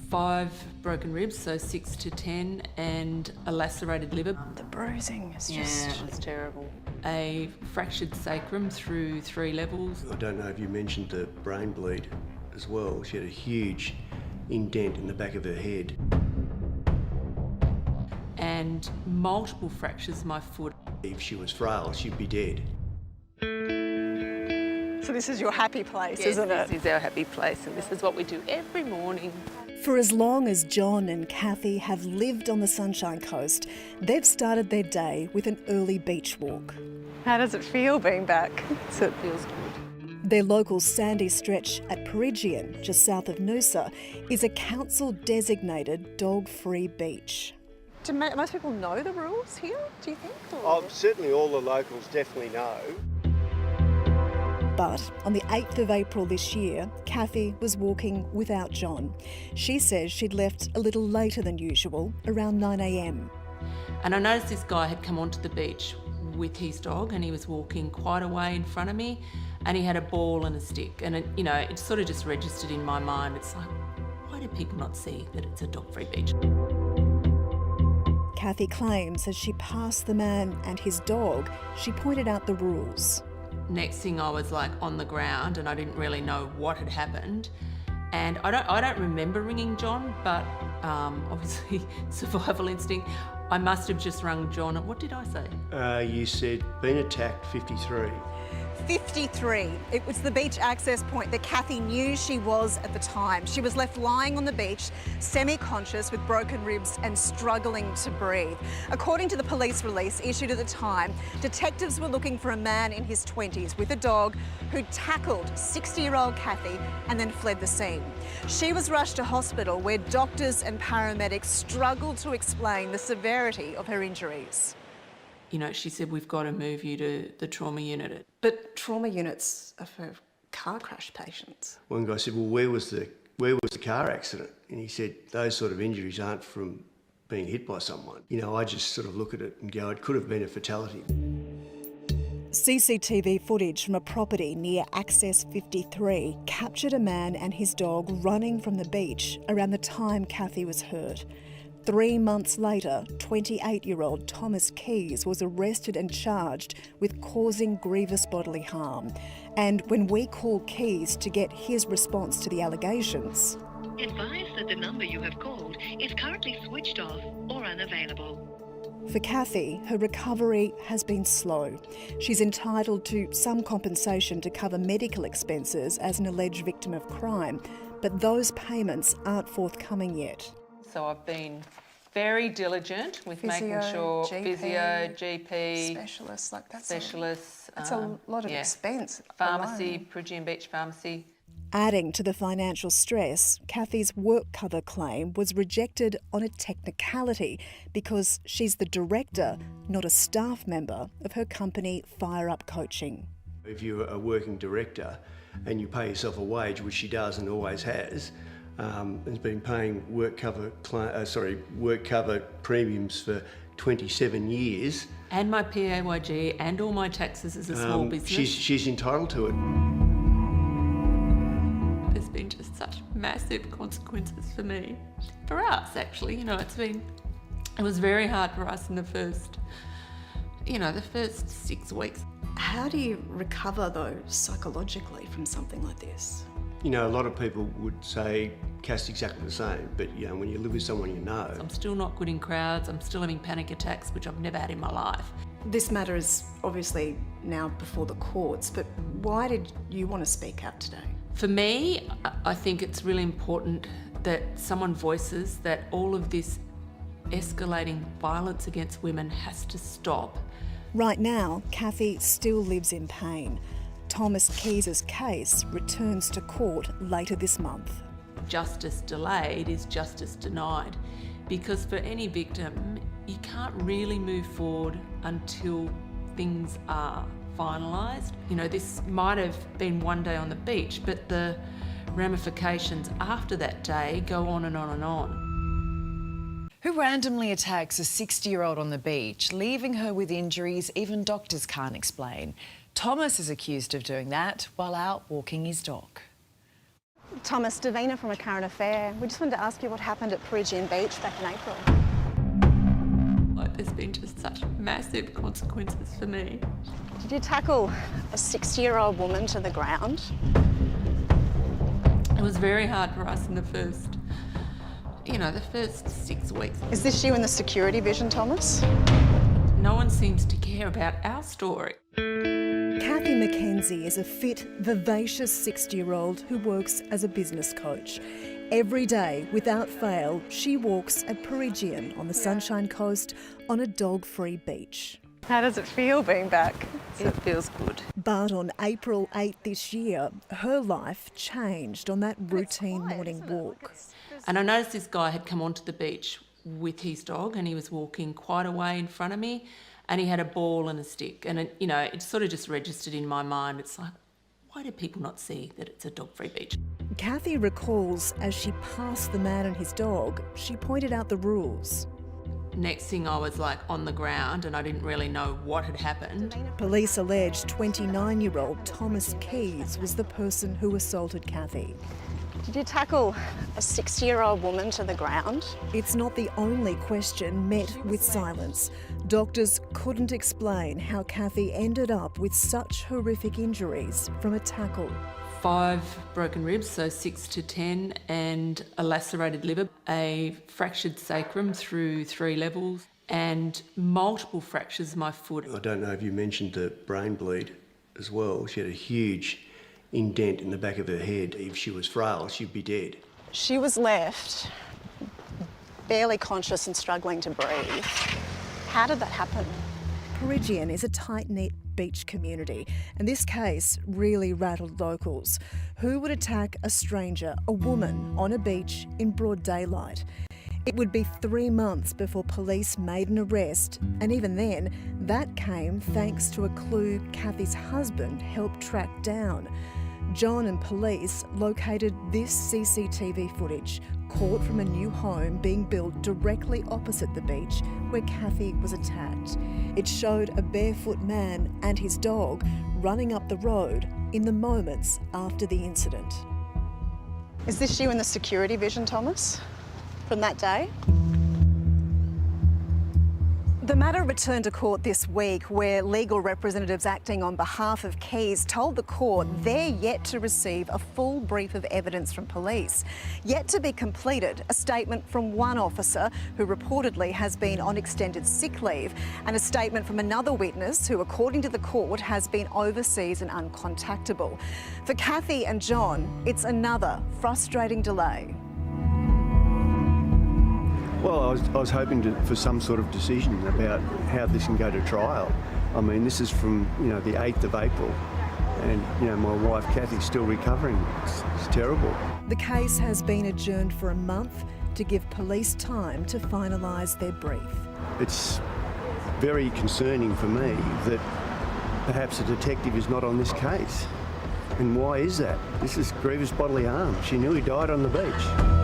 5 broken ribs, so 6 to 10, and a lacerated liver. The bruising is just... Yeah, it was terrible. A fractured sacrum through 3 levels. I don't know if you mentioned the brain bleed as well. She had a huge indent in the back of her head. And multiple fractures in my foot. If she was frail, she'd be dead. So this is your happy place, Yes, isn't it? This is our happy place, and this is what we do every morning. For as long as John and Kathy have lived on the Sunshine Coast, they've started their day with an early beach walk. How does it feel being back? So it feels good. Their local sandy stretch at Perigian, just south of Noosa, is a council-designated dog-free beach. Do most people know the rules here, do you think? Certainly all the locals definitely know. But on the 8th of April this year, Kathy was walking without John. She says she'd left a little later than usual, around 9 a.m. And I noticed this guy had come onto the beach with his dog, and he was walking quite a way in front of me, and he had a ball and a stick. And it sort of just registered in my mind. It's like, why do people not see that it's a dog-free beach? Kathy claims as she passed the man and his dog, she pointed out the rules. Next thing, I was like on the ground, and I didn't really know what had happened. And I don't remember ringing John, but obviously survival instinct. I must have just rung John. What did I say? You said, been attacked, 53. 53. It was the beach access point that Kathy knew she was at the time. She was left lying on the beach, semi-conscious with broken ribs and struggling to breathe. According to the police release issued at the time, detectives were looking for a man in his 20s with a dog who tackled 60-year-old Kathy and then fled the scene. She was rushed to hospital where doctors and paramedics struggled to explain the severity of her injuries. You know, she said, we've got to move you to the trauma unit. But trauma units are for car crash patients. One guy said, well, where was the car accident? And he said, those sort of injuries aren't from being hit by someone. You know, I just sort of look at it and go, it could have been a fatality. CCTV footage from a property near Access 53 captured a man and his dog running from the beach around the time Kathy was hurt. 3 months later, 28-year-old Thomas Keys was arrested and charged with causing grievous bodily harm. And when we called Keys to get his response to the allegations... Advise that the number you have called is currently switched off or unavailable. For Kathy, her recovery has been slow. She's entitled to some compensation to cover medical expenses as an alleged victim of crime, but those payments aren't forthcoming yet. So I've been very diligent with making sure physio, GP, specialists, like that's specialists. That's a lot of expense. Pharmacy, Perigian Beach Pharmacy. Adding to the financial stress, Kathy's work cover claim was rejected on a technicality because she's the director, not a staff member of her company Fire Up Coaching. If you're a working director and you pay yourself a wage, which she does and always has been paying work cover premiums for 27 years. And my PAYG and all my taxes as a small business. She's entitled to it. There's been just such massive consequences for me. For us, actually, you know, it was very hard for us in the first 6 weeks. How do you recover, though, psychologically from something like this? You know, a lot of people would say Cass exactly the same, but you know, when you live with someone you know. I'm still not good in crowds. I'm still having panic attacks, which I've never had in my life. This matter is obviously now before the courts, but why did you want to speak out today? For me, I think it's really important that someone voices that all of this escalating violence against women has to stop. Right now, Kathy still lives in pain. Thomas Keys' case returns to court later this month. Justice delayed is justice denied, because for any victim, you can't really move forward until things are finalised. You know, this might have been one day on the beach, but the ramifications after that day go on and on and on. Who randomly attacks a 60-year-old on the beach, leaving her with injuries even doctors can't explain? Thomas is accused of doing that while out walking his dog. Thomas, Davina from A Current Affair. We just wanted to ask you what happened at Peregian Beach back in April. Like, there's been just such massive consequences for me. Did you tackle a 60-year-old woman to the ground? It was very hard for us in the first 6 weeks. Is this you in the security vision, Thomas? No one seems to care about our story. Kathy McKenzie is a fit, vivacious 60-year-old who works as a business coach. Every day, without fail, she walks at Peregian on the Sunshine Coast on a dog-free beach. How does it feel being back? It feels good. But on April 8 this year, her life changed on that routine morning walk. And I noticed this guy had come onto the beach with his dog and he was walking quite a way in front of me and he had a ball and a stick. And, it sort of just registered in my mind. It's like, why do people not see that it's a dog-free beach? Kathy recalls as she passed the man and his dog, she pointed out the rules. Next thing I was like on the ground and I didn't really know what had happened. Police allege 29-year-old Thomas Keys was the person who assaulted Kathy. Did you tackle a 60-year-old woman to the ground? It's not the only question met with silence. Doctors couldn't explain how Kathy ended up with such horrific injuries from a tackle. 5 broken ribs, so 6 to 10, and a lacerated liver, a fractured sacrum through 3 levels, and multiple fractures in my foot. I don't know if you mentioned the brain bleed as well. She had a huge indent in the back of her head. If she was frail, she'd be dead. She was left barely conscious and struggling to breathe. How did that happen? Peregian is a tight-knit beach community, and this case really rattled locals. Who would attack a stranger, a woman, on a beach in broad daylight? It would be 3 months before police made an arrest, and even then, that came thanks to a clue Kathy's husband helped track down. John and police located this CCTV footage, caught from a new home being built directly opposite the beach where Kathy was attacked. It showed a barefoot man and his dog running up the road in the moments after the incident. Is this you in the security vision, Thomas, from that day? The matter returned to court this week, where legal representatives acting on behalf of Keys told the court they're yet to receive a full brief of evidence from police. Yet to be completed, a statement from one officer who reportedly has been on extended sick leave, and a statement from another witness who, according to the court, has been overseas and uncontactable. For Kathy and John, it's another frustrating delay. Well, I was hoping for some sort of decision about how this can go to trial. I mean, this is from, the 8th of April, and, my wife Kathy's still recovering. It's terrible. The case has been adjourned for a month to give police time to finalise their brief. It's very concerning for me that perhaps a detective is not on this case. And why is that? This is grievous bodily harm. She nearly died on the beach.